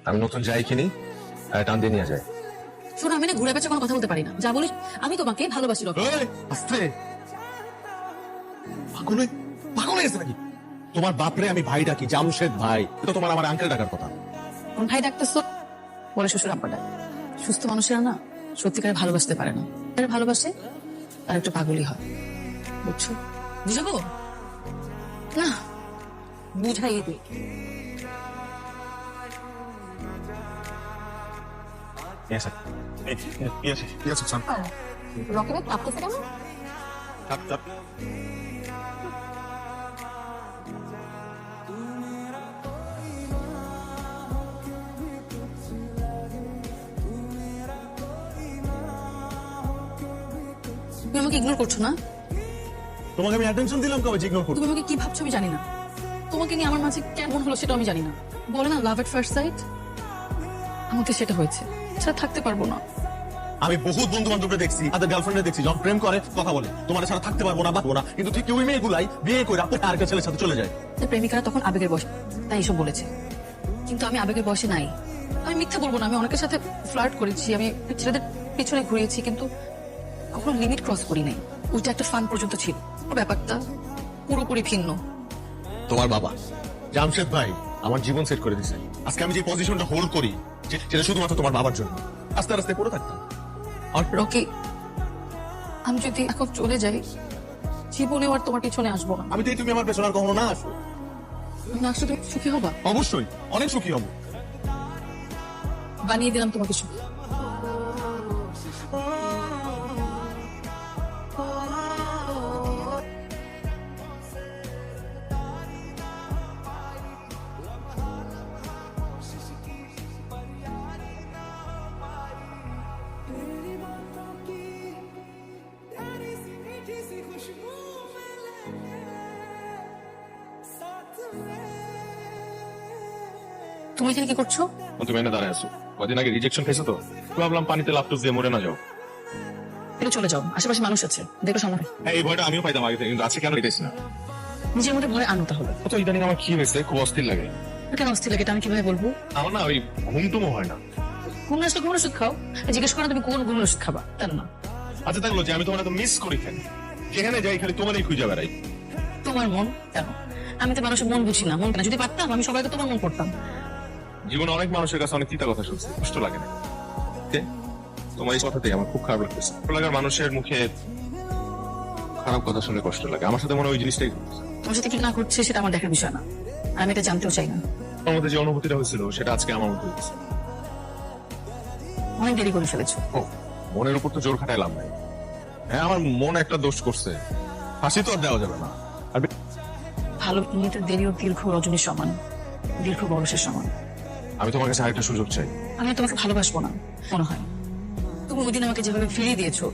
আমি নতুন যাই কিনি টান দিয়ে নিয়ে যায়। শোনো, আমি না ঘুরে পেঁচে কোনো কথা বলতে পারি না। যা বলিস, আমি তোমাকে ভালোবাসি রকি। আস্তে পাগল পাগল হয়েছে নাকি? তোমার বাপরে আমি ভাই ডাকি, জামশেদ ভাই, তো তোমার আমার আঙ্কেল ডাকার কথা। কোন ভাই ডাকতেছো? বলে শ্বশুর আব্বা ডাক। সুস্থ মানুষেরা না সত্যিকারে ভালোবাসতে পারে না। যারা ভালোবাসে তার একটু পাগলই হয়, বুঝছো? বুঝাবো না, বুঝাই দিই। রকেট কাঁপতেছে কেন? তুমি আমাকে ইগনোর করছো না? তোমাকে আমি অ্যাটেনশন দিলাম কবে? ইগনোর করো। তুমি আমাকে কি ভাবছো আমি জানি না। তোমাকে নিয়ে আমার মাঝে কেমন হলো সেটা আমি জানি না। বলে না লাভ এট ফার্স্ট সাইট, আমাকে সেটা হয়েছে। সেটা থাকতে পারবো না। আমি বহুত বন্ধু বান্ধবরা দেখছি, তাদের গার্লফ্রেন্ডে দেখছি, যখন প্রেম করে কথা বলে তোমার ছাড়া থাকতে পারবো না, বাঁচবো না, কিন্তু ঠিক ওই মেয়েগুলাই বিয়ে করে আর একটা ছেলের সাথে চলে যায়। প্রেমিকারা তখন আবেগের বয়সে তাই এসব বলেছে, কিন্তু আমি আবেগের বয়সে নাই। আমি মিথ্যা বলবো না, আমি অনেকের সাথে ফ্লার্ট করেছি, আমি ছেলেদের পিছনে ঘুরিয়েছি, কিন্তু কখনো লিমিট ক্রস করি নাই। ওইটা একটা ফান পর্যন্ত ছিল, ব্যাপারটা পুরোপুরি ভিন্ন। তোমার বাবা জামশেদ ভাই আমার জীবন সেট করে দিছে। আজকে আমি যে পজিশনটা হোল্ড করি সেটা শুধুমাত্র তোমার বাবার জন্য। আস্তে আস্তে পড়ে থাকতাম। রকি, আমি যদি এখন চলে যাই, জীবনেও আর তোমার পিছনে আসবো না। আমি তো তুমি আমার পেছনে আর কখনো না আসো। না আসলে তুমি সুখী হবা? অবশ্যই অনেক সুখী হবো। বানিয়ে দিলাম তোমাকে সুখী। তুমি এখানে কি করছো? তুমি এনে দাঁড়ায় আছো, কদিন আগে রিজেকশন খাইছো তো, ভাবলাম পানিতে লাপটপ দিয়ে মরে না যাও। একটু চলে যাও, আশেপাশে মানুষ আছে, দেখো সামনে। হ্যাঁ, এই ভয়টা আমিও পাইতাম আগে থেকে, কিন্তু আছে কেন এটাইছি না। নিজের মধ্যে ভয় আনো তাহলে। তো ইদানিং আমার কি হয়েছে, খুব অস্থির লাগে। কেন অস্থির লাগে এটা আমি কিভাবে বলবো? আমার না ওই ঘুমটুমও হয় না। ঘুম আসলে ঘুমের ওষুধ খাও। জিজ্ঞেস করো তুমি কোন ঘুমের ওষুধ খাবা, তার না। আচ্ছা থাকলো যে আমি তোমার এত মিস করি কেন, যেখানে যাই খালি তোমারই খুঁজে বেড়াই। তোমার মন কেন? আমি তো মানুষের মন বুঝি না। মন কেন? যদি পারতাম আমি সবাইকে তোমার মন করতাম। জীবনে অনেক মানুষের কাছে অনেক তিতা কথা শুনছি, কষ্ট লাগে না। তোমার এই কথাতেই আমার খুব খারাপ লাগতেছে। ভালো লাগার মানুষের মুখে খারাপ কথা শুনে কষ্ট লাগে। আমার সাথে মনে হয় ওই জিনিসটাই ঘটছে। তোমার সাথে কি না করছে সেটা আমার দেখার বিষয় না, আমি এটা জানতেও চাই না। আমার মধ্যে যে অনুভূতিটা হয়েছিল সেটা আজকে আমার মধ্যে হয়েছে। অনেক দেরি করে ফেলেছো। ও, মনের উপর তো জোর খাটাই লাভ নাই। হ্যাঁ, আমার মন একটা দোষ করছে, ফাঁসি তো আর দেওয়া যাবে না। আর ভালো এমনিতে দেরি ও দীর্ঘ রজনীর সমান, দীর্ঘ বরসের সমান। আমি তোমার কাছে আরেকটা সুযোগ চাই। আমি আর তোমাকে ভালোবাসবো না মনে হয়। তুমি ওই দিন আমাকে যেভাবে ফিরিয়ে দিয়েছো,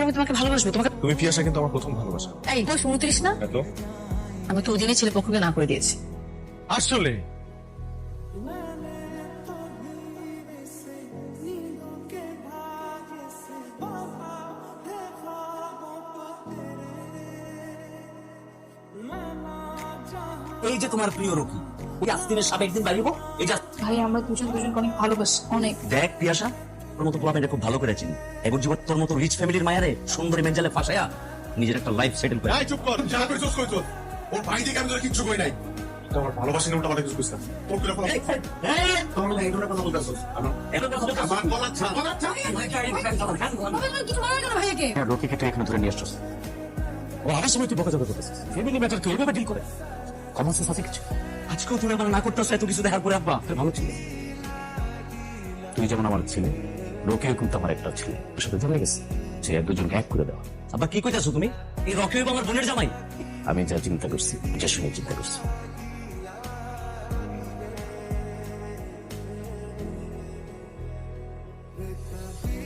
আমি তোমাকে ভালোবাসবো। তোমাকে তুমি পিয়াসা কিন্তু আমার প্রথম ভালোবাসা। এই বয়স 29 না? এত আমি তো ওই দিনই ছেলে পক্ষকে না করে দিয়েছি। আসলে এই যে তোমার প্রিয় রকি, ওই আস্তিনের সাপ একদিন বাড়িব। এটা ভাই আমরা দুজন দুজনকে অনেক ভালোবাসি, অনেক। দেখ পিয়াসা, তোর মতো পোলা মেয়েটা খুব ভালো করে চিনি। এবার জীবন তোর মতো রিচ ফ্যামিলির মায়ারে সুন্দরী মেঞ্জালে ফাঁসায়া নিজের একটা লাইফ সেটেল করে। এই চুপ কর, যা কইছস কইছস। ওর ভাই দিকে আমি তোর কিচ্ছু কই নাই। তোমার ভালোবাসি না ওটা মানে কিছু কইছিস। তোর কি রকম তোর এই ধরনের কথা বলতাছস? আমার গলা ভাইয়াকে রকিকে তুই এখানে ধরে নিয়ে আসছস। ও আমার সময় তুই বকাঝকা করতেছিস। ফ্যামিলি ম্যাটার তুই ওইভাবে ডিল করে কমন সেন্স আছে কিছু? আজকেও তুমি আমার না করতেছ এত কিছু দেখার পরে আব্বা ভালো ছিল। তুই যেমন আমার ছেলে, রকিও কিন্তু আমার একটা ছেলে, ওর সাথে জমে গেছে, সে দুজনকে এক করে দেওয়া। আব্বা কি কইতাছো তুমি? এই রকিও আমার বোনের জামাই। আমি যা চিন্তা করছি, যা শুনে চিন্তা করছি।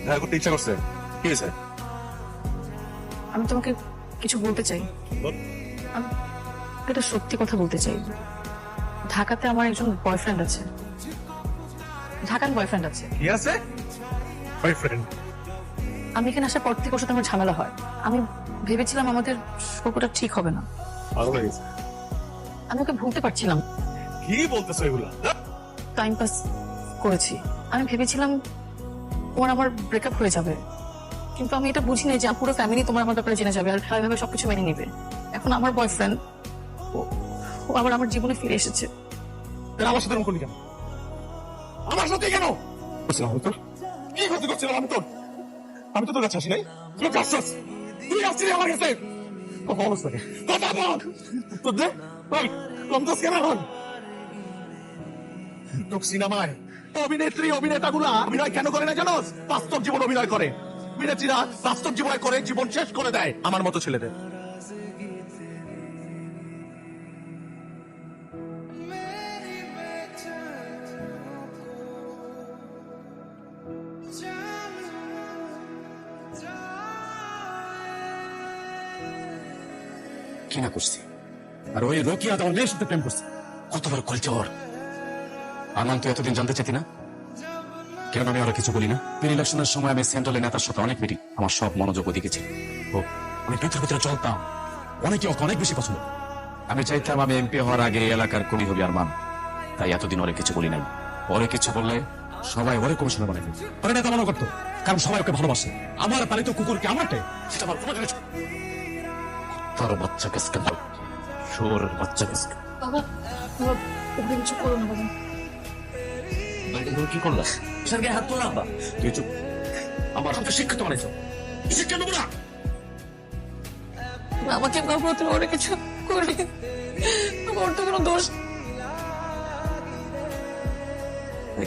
দেখা করতে ইচ্ছা করছে, কি হয়েছে? আমি তোমাকে কিছু বলতে চাই। আমি একটা সত্যি কথা বলতে চাই। ঢাকাতে আমার একজন বয়ফ্রেন্ড আছে, ঢাকার বয়ফ্রেন্ড আছে। কি আছে? বয়ফ্রেন্ড? আমি এখানে আসার পর থেকে ওর সাথে আমার ঝামেলা হয়। আমি ভেবেছিলাম আমাদের সম্পর্কটা ঠিক হবে না। পাগল হয়ে গেছে। আমি ওকে ভুলতে পারছিলাম। কি বলতেছো এগুলা? টাইম পাস করেছি। আমি ভেবেছিলাম তোমার আমার ব্রেকআপ হয়ে যাবে, কিন্তু আমি এটা বুঝিনি যে পুরো ফ্যামিলি তোমার আমার ব্যাপারে জেনে যাবে আর এভাবে সবকিছু মেনে নিবে। এখন আমার বয়ফ্রেন্ড ও আবার আমার জীবনে ফিরে এসেছে। আমার সাথে এরকম করলি কেন? আমার সাথে কেন করছিলাম আমি তোর? কি ক্ষতি করছিলাম আমি তোর? আমি তো তোর কাছে আসি নাই, তুই আসছিস, তুই আসছিস আমার কাছে। কথা বলছ নাকি? কথা বল তোর দে বল, লমতাস কেন এখন? তোর সিনেমায় অভিনেত্রী অভিনেতাগুলা অভিনয় কেন করে না জানোস? বাস্তব জীবন অভিনয় করে। অভিনেত্রীরা বাস্তব জীবনে করে জীবন শেষ করে দেয় আমার মতো ছেলেদের। কি না করছি? আর ওই রোকিয়া তোমার মেয়ের সাথে প্রেম করছে। কত বড় কলচে ওর। আমান, তুই এতদিন জানতে চেতি না কেন আমি আরো কিছু বলি না? ইলেকশনের সময় আমি সেন্ট্রাল নেতার সাথে অনেক মিটিং, আমার সব মনোযোগ ওদিকে ছিল। ও আমি ভিতরে ভিতরে চলতাম, অনেকে ওকে অনেক বেশি পছন্দ। আমি চাইতাম আমি এমপি হওয়ার আগে এই এলাকার কোনি হবি আর মান, তাই এতদিন ওরে কিছু বলি নাই। ওরে কিছু বললে সবাই ওরে কমিশনে বানাই দিত, ওরে নেতা মনে করতো, কারণ সবাই ওকে ভালোবাসে। আমার পালিত কুকুরকে আমারটে, সেটা আমার কোনো জিনিস। তোর বাচ্চা কেসকে শোর বাচ্চা কেসকে বাবা বাবা ওকে কিছু করো না বাবা। কি করলাম? সরকার হাত তোলা আব্বা, তুই চুপ। আমার হাতকে শিক্ষিত বানাইছো, শিক্ষা নেবো না। আমাকে বাবা তুমি ওরা কিছু করবে, ওর তো কোনো দোষ।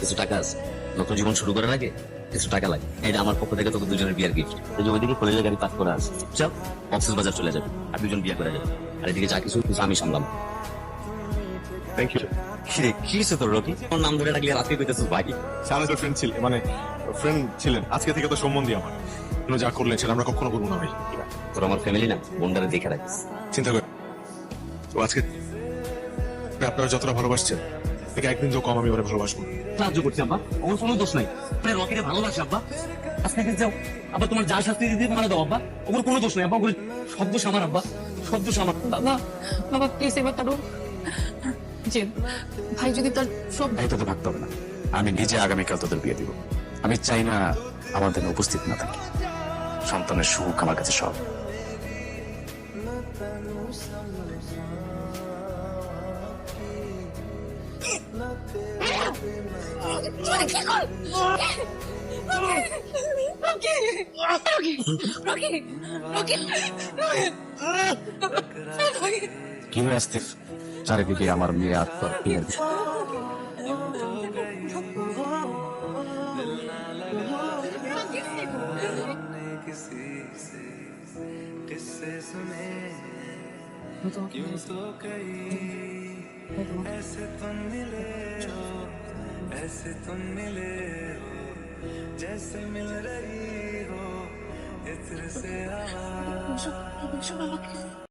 কিছু টাকা আছে, নতুন জীবন শুরু করার আগে কিছু টাকা লাগে। এটা আমার পক্ষ থেকে তোকে দুজনের বিয়ার গিফট। এই যে ওইদিকে কলেজের গাড়ি পাস করা আছে, চল অফিস বাজার চলে যাবে আর দুজন বিয়ে করে যাবে। আর এদিকে যা কিছু কিছু আমি সামলাম। Thank you. কি হয়েছে তোর রকি? তোর নাম ধরে রাখলে রাত্রি পেতেছিস ভাই। সামনে তো ফ্রেন্ড ছিলেন, মানে ফ্রেন্ড ছিলেন, আজকে থেকে তো সম্বন্ধী আমার। আপনি যা করলেন সেটা আমরা কখনো করবো না ভাই। তোর আমার ফ্যামিলি না, বোনটারে দেখে রাখিস। চিন্তা কর, তো আজকে আপনারা যতটা ভালোবাসছেন থেকে একদিন তো কম আমি ওরা ভালোবাসবো না। সাহায্য করছি আব্বা, ওর কোনো দোষ নাই। আপনার রকিকে ভালোবাসে আব্বা, আজকে যাও আব্বা, তোমার যা শাস্তি দিতে মানে দাও আব্বা, ওর কোনো দোষ নাই আব্বা, ওর সব দোষ আমার আব্বা, সব দোষ আমার। বাবা বাবা প্লিজ এবার তারও যে ভাই যদি তার সব এই তোদের ভাবতে হবে না, আমি নিজে আগামীকাল তোদের বিয়ে দিব। আমি চাই না আমাদের উপস্থিত না থাকি। সন্তানের সুখ আমার কাছে সব। কি হয়ে আসতে চারিদিকে আমার মেয়ে আত্মার বিয়ের বিষয়। ऐसे तुम मिले हो जैसे मिल रही हो इत्र से आवाज